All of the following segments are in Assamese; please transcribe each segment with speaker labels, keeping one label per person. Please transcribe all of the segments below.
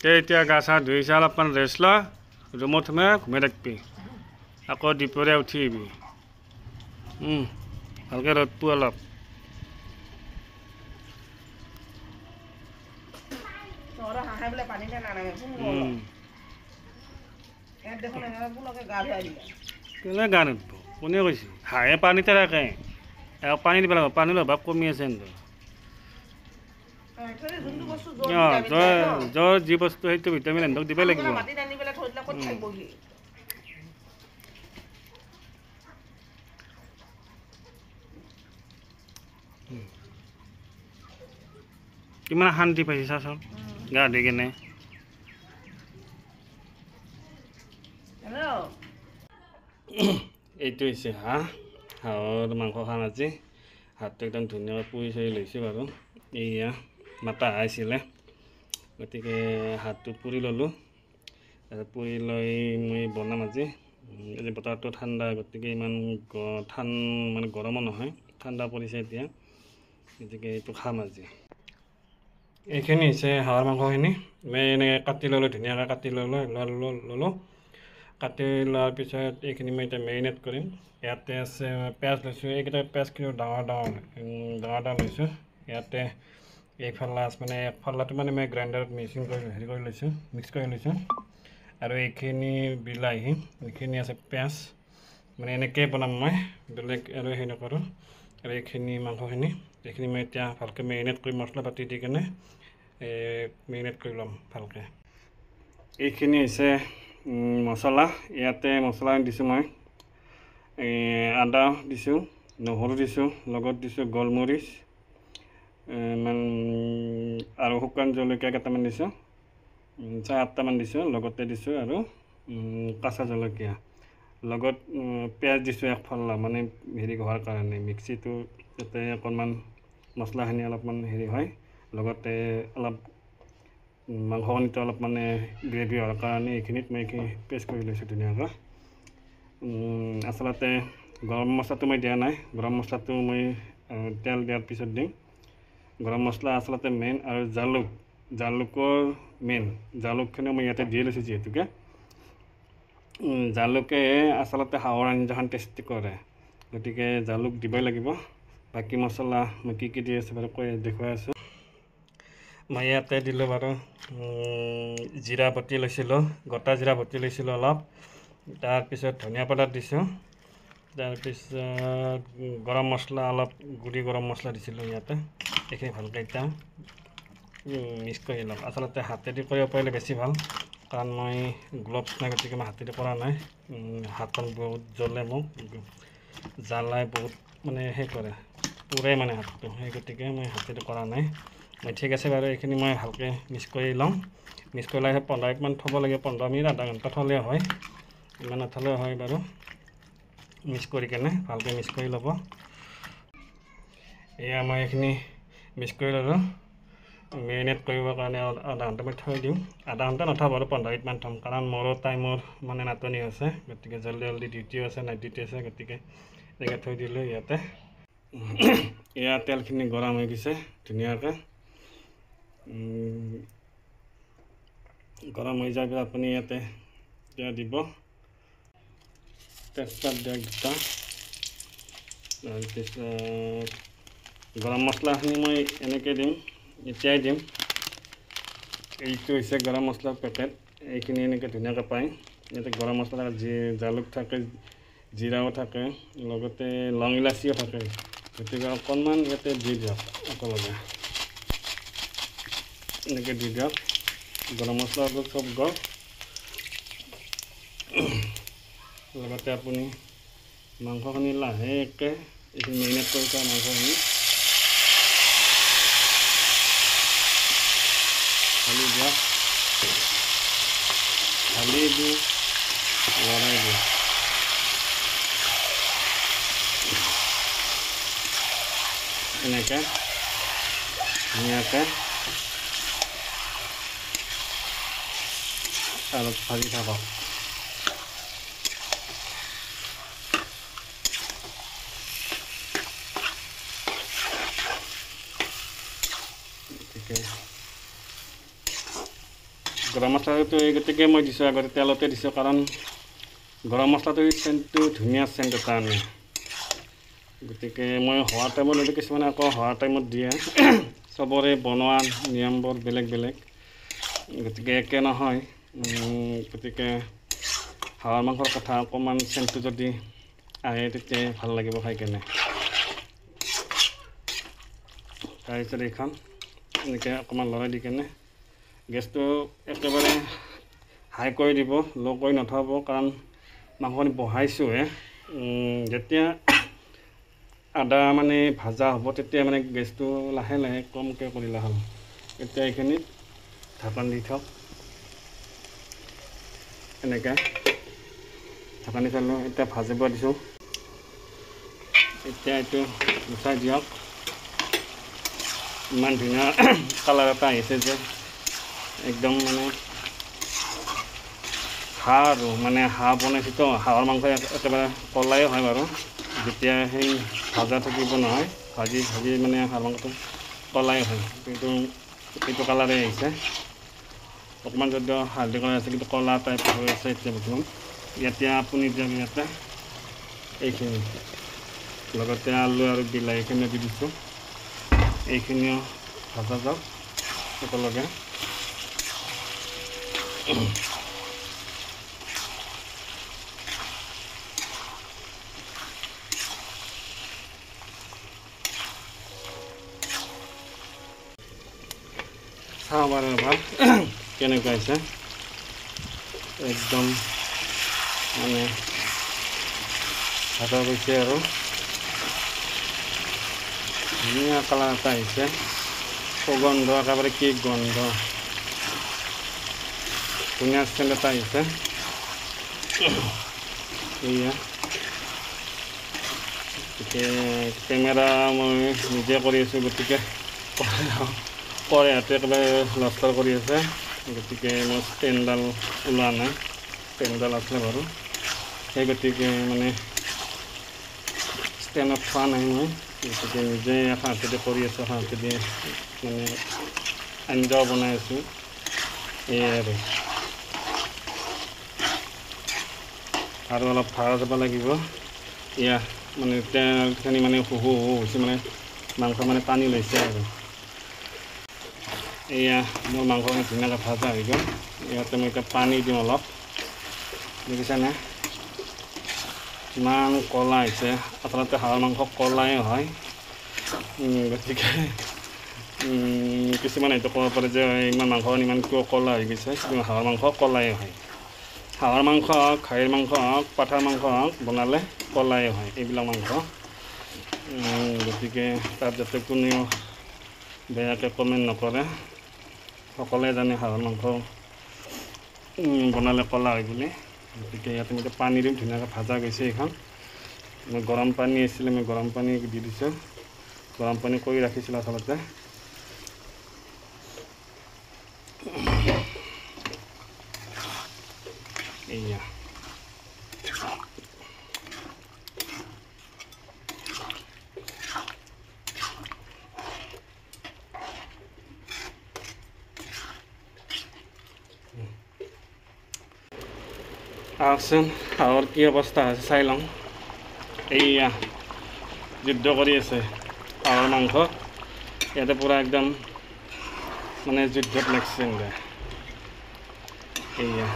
Speaker 1: এতিয়া গা চা ধুইছে অলপমান ৰেষ্ট ল ৰুমত সোমাই ঘুমাই থাকিবি আকৌ দুপৰীয়া উঠি আহিবি ভালকৈ ৰ'দ পোৱা অলপ কেলে গা নুধব কোনে কৈছে হাঁহে পানীতে থাকে পানী দিব লাগিব পানীৰ অভাৱ কমি আছে জ্বৰ যি বস্তু সেইটো ভিটামিন এহেঁতক দিবই লাগিব কিমান শান্তি পাইছে চাচোন গা ধুই কেনে এইটো হৈছে হাঁহৰ মাংস খাম আজি হাতটো একদম ধুনীয়াকৈ পুৰি চুৰি লৈছোঁ বাৰু এয়া মাতা হাঁহ আছিলে গতিকে হাতটো পুৰি ল'লোঁ পুৰি লৈ মই বনাম আজি বতৰটো ঠাণ্ডা গতিকে ইমান মানে গৰমো নহয় ঠাণ্ডা পৰিছে এতিয়া গতিকে এইটো খাম আজি এইখিনি হৈছে হাঁহৰ মাংসখিনি মই এনেকৈ কাটি ল'লোঁ ধুনীয়াকৈ কাটি ল'লোঁ কাটি লোৱাৰ পিছত এইখিনি মই এতিয়া মেৰিনেট কৰিম ইয়াতে আছে পিঁয়াজ লৈছোঁ এইকেইটা পিঁয়াজখিনি ডাঙৰ লৈছোঁ ইয়াতে এইফালা মানে একফালাটো মানে মই গ্ৰাইণ্ডাৰত মিক্স কৰি লৈছোঁ আৰু এইখিনি বিলাহী এইখিনি আছে পিঁয়াজ মানে এনেকৈ বনাম মই বেলেগ আৰু সেই নকৰোঁ আৰু এইখিনি মাংসখিনি এইখিনি মই এতিয়া ভালকৈ মেৰিনেট কৰি মছলা পাতি দি কেনে মেৰিনেট কৰি ল'ম ভালকৈ এইখিনি হৈছে মছলা ইয়াতে মছলা দিছোঁ মই আদা দিছোঁ নহৰু দিছোঁ লগত দিছোঁ গোলমৰিচ আৰু শুকান জলকীয়া কেইটামান দিছোঁ 7-8টামান দিছোঁ লগতে দিছোঁ আৰু কাঁচা জলকীয়া লগত পিঁয়াজ দিছোঁ একফালা মানে হেৰি হোৱাৰ কাৰণে মিক্সিটো যাতে অকণমান মছলাখিনি অলপমান হেৰি হয় লগতে অলপ মাংসখিনিতো অলপ মানে গ্ৰেভি হোৱাৰ কাৰণে এইখিনিত মই এইখিনি পেষ্ট কৰি লৈছোঁ ধুনীয়াকৈ আচলতে গৰম মছলাটো মই দিয়া নাই গৰম মছলাটো মই তেল দিয়াৰ পিছত দিম গৰম মছলা আচলতে মেইন আৰু জালুকৰ মেইন জালুকখিনি মই ইয়াতে দি লৈছোঁ যিহেতুকে জালুকে আচলতে হাঁহৰ আঞ্জাখন টেষ্টি কৰে গতিকে জালুক দিবই লাগিব বাকী মছলা মই কি দি আছোঁ বাৰু দেখুৱাই আছোঁ মই ইয়াতে দিলোঁ বাৰু জিৰা বটি লৈছিলোঁ গোটা জিৰা বটি লৈছিলোঁ অলপ তাৰপিছত ধনিয়া পাউডাৰ দিছোঁ তাৰপিছত গৰম মছলা অলপ গুড়ি গৰম মছলা দিছিলোঁ ইয়াতে এইখিনি ভালকৈ এতিয়া মিক্স কৰি ল'ম আচলতে হাতেদি কৰিব পাৰিলে বেছি ভাল কাৰণ মই গ্লভছ নাই গতিকে মই হাতেদি কৰা নাই হাতখন বহুত জ্বলে মোক জ্বালাই বহুত মানে সেই কৰে পুৰে মানে হাতটো সেই গতিকে মই হাতেদি কৰা নাই ঠিক আছে বাৰু এইখিনি মই ভালকৈ মিক্স কৰি ল'ম মিক্স কৰি লৈ 15 মিনিটমান থ'ব লাগে 15 মিনিট আধা ঘণ্টা থ'লে হয় ইমান নথ'লেও হয় বাৰু মিক্স কৰি কেনে ভালকৈ মিক্স কৰি ল'ব এয়া মই এইখিনি মিক্স কৰি ল'লোঁ মেৰিনেট কৰিবৰ কাৰণে আধা ঘণ্টামান থৈ দিম আধা ঘণ্টা নথওঁ বাৰু 15 মিনিটমান থ'ম কাৰণ মোৰো টাইমৰ মানে নাটনি আছে গতিকে জল্দি ডিউটিও আছে নাইট ডিউটি আছে গতিকে এনেকৈ থৈ দিলোঁ ইয়াতে এয়া তেলখিনি গৰম হৈ গৈছে ধুনীয়াকৈ গৰম হৈ যোৱাৰ পিছত আপুনি ইয়াতে এতিয়া দিব তেজপাত দিয়ক দুটা তাৰপিছত গৰম মছলাখিনি মই এনেকৈ দিম এতিয়াই দিম এইটো হৈছে গৰম মছলাৰ পেকেট এইখিনি এনেকৈ ধুনীয়াকৈ পায় ইয়াতে গৰম মছলা জালুক থাকে জিৰাও থাকে লগতে লং ইলাচিও থাকে গতিকে অকণমান ইয়াতে দি দিয়ক একেলগে এনেকৈ দি দিয়ক গৰম মছলাটো চব গ'ল লগতে আপুনি মাংসখিনি লাহেকৈ এইখিনি মেৰিনেট কৰি থোৱা মাংসখিনি ঢালি দিয়ক ঢালি দি লৰাই দিয়ক এনেকৈ ধুনীয়াকৈ আৰু ভাজি থাকক গৰম মছলাটো এই গতিকে মই দিছোঁ আগতে তেলতে দিছোঁ, কাৰণ গৰম মছলাটো চেণ্টটো ধুনীয়া চেণ্ট এটা আনে। গতিকে মই হোৱা টাইমত নিদিওঁ, কিছুমানে আকৌ হোৱা টাইমত দিয়ে। চবৰে বনোৱা নিয়মবোৰ বেলেগ বেলেগ, গতিকে একে নহয়। গতিকে হাঁহৰ মাংসৰ কথা অকণমান চেণ্টটো যদি আহে তেতিয়া ভাল লাগিব খাই কেনে। তাৰপিছত এইখন এনেকৈ অকণমান লৰাই দি কেনে গেছটো একেবাৰে হাই কৰি দিব, ল' কৰি নথব, কাৰণ মাংসখিনি বহাইছোঁহে। যেতিয়া আদা মানে ভাজা হ'ব তেতিয়া মানে গেছটো লাহে লাহে কমকৈ কৰিলে হ'ল। এতিয়া এইখিনিত ঢাকন দি থওক, এনেকৈ ঢাকন দি থ'লোঁ। এতিয়া ভাজিব দিছোঁ। এতিয়া এইটো গুচাই দিয়ক। ইমান ধুনীয়া কালাৰ এটা আহিছে যে, একদম মানে হাঁহ আৰু মানে হাঁহ বনাইছোঁতো, হাঁহৰ মাংস একেবাৰে কলাই হয় বাৰু। যেতিয়া সেই ভাজা থাকিব নহয়, ভাজি মানে হাঁহৰ মাংসটো কলাই হয়, কিন্তু এইটো কালাৰে আহিছে। অকণমান যদিও হালধি কালাৰ আছে, কিন্তু কলা টাইপ হৈ আছে এতিয়া বৰ্তমান। এতিয়া আপুনি দিয়ক ইয়াতে এইখিনি, লগতে আলু আৰু বিলাহীখিনিও দি দিছোঁ। এইখিনিও ভাজা যাওক একেলগে। চাওঁ বাৰু এবাৰ কেনেকুৱা হৈছে। একদম মানে ভাজা গৈছে আৰু ধুনীয়া কালাৰ এটা আহিছে। সুগন্ধ একেবাৰে কি গন্ধ, ধুনীয়া স্মেল এটা আহিছে। এয়া গতিকে কেমেৰা মই নিজে কৰি আছোঁ, গতিকে কড়াইটো একেবাৰে লস্তৰ কৰি আছে। গতিকে মই ষ্টেণ্ডডাল ওলোৱা নাই, ষ্টেণ্ডডাল আছিলে বাৰু, সেই গতিকে মানে ষ্টেণ্ডত থোৱা নাই মই। গতিকে নিজে হাতেদি কৰি আছোঁ, হাতেদি মানে আঞ্জাও বনাই আছোঁ। এয়াই আৰু অলপ ভাজা যাব লাগিব। এয়া মানে তেলখিনি মানে শুহু হৈছে, মানে মাংস মানে টানি লৈছে আৰু। এয়া মোৰ মাংসখিনি ধুনীয়াকৈ ভাজা হৈ গ'ল। ইয়াতে মই এতিয়া পানী দিওঁ অলপ, দেখিছেনে ইমান ক'লা হৈছে। আচলতে হাঁহৰ মাংস ক'লাই হয়। গতিকে কিছুমানে এইটো ক'ব পাৰে যে ইমান মাংসখন ইমান কিয় ক'লা হৈ গৈছে, কিন্তু হাঁহৰ মাংস ক'লাই হয়। হাঁহৰ মাংস হওক, খাহীৰ মাংস হওক, পাঠাৰ মাংস হওক, বনালে ক'লাই হয় এইবিলাক মাংস। গতিকে তাত যাতে কোনেও বেয়াকৈ কমেণ্ট নকৰে। সকলোৱে জানে হাঁহৰ মাংস বনালে ক'লা হয় বুলি। গতিকে ইয়াতে মই পানী দিম, ধুনীয়াকৈ ভাজা গৈছে এইখন। মই গৰম পানী আছিলে, মই গৰম পানী দি দিছোঁ। গৰম পানী কৰি ৰাখিছিলোঁ আচলতে। এয়া আহকচোন হাঁহৰ কি অৱস্থা হৈছে চাই লওঁ। এইয়া যুদ্ধ কৰি আছে হাঁহৰ মাংস, ইয়াতে পূৰা একদম মানে যুদ্ধত লাগিছে। এইয়া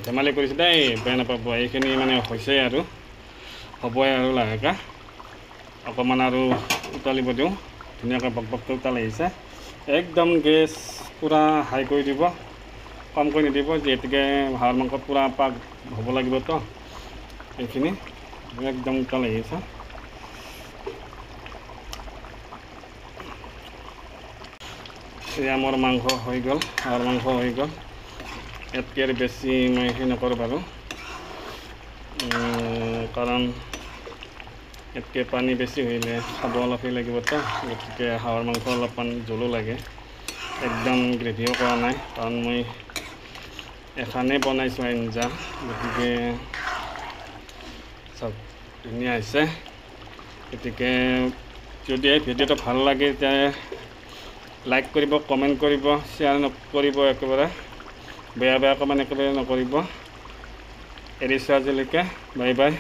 Speaker 1: ধেমালি কৰিছে দেই, বেয়া নাপাব। এইখিনি মানে হৈছে আৰু হ'বই আৰু লাহেকৈ। অকণমান আৰু উতলিব দিওঁ, ধুনীয়াকৈ বক বককৈ উতলি আহিছে। একদম গেছ পূৰা হাই কৰি দিব, কমকৈ নিদিব, যিহেতুকে হাঁহৰ মাংস পূৰা পাক হ'ব লাগিবতো। এইখিনি একদম উতল আহিছে। এয়া মোৰ মাংস হৈ গ'ল, হাঁহৰ মাংস হৈ গ'ল। ইয়াতকৈ আৰু বেছি মই সেই নকৰোঁ বাৰু, কাৰণ ইয়াতকৈ পানী বেছি হ'লে খাব অলপ সেই লাগিবতো। গতিকে হাঁহৰ মাংস অলপমান জোলো লাগে, একদম গ্ৰেভিও কৰা নাই, কাৰণ মই এখনেই বনাইছোঁ আঞ্জা। গতিকে চব ধুনীয়া হৈছে। গতিকে যদি এই ভিডিঅ'টো ভাল লাগে তেতিয়া লাইক কৰিব, কমেণ্ট কৰিব, শ্বেয়াৰ নকৰিব, একেবাৰে বেয়া কমেণ্ট একেবাৰে নকৰিব। এৰিছোঁ আজিলৈকে, বাই বাই।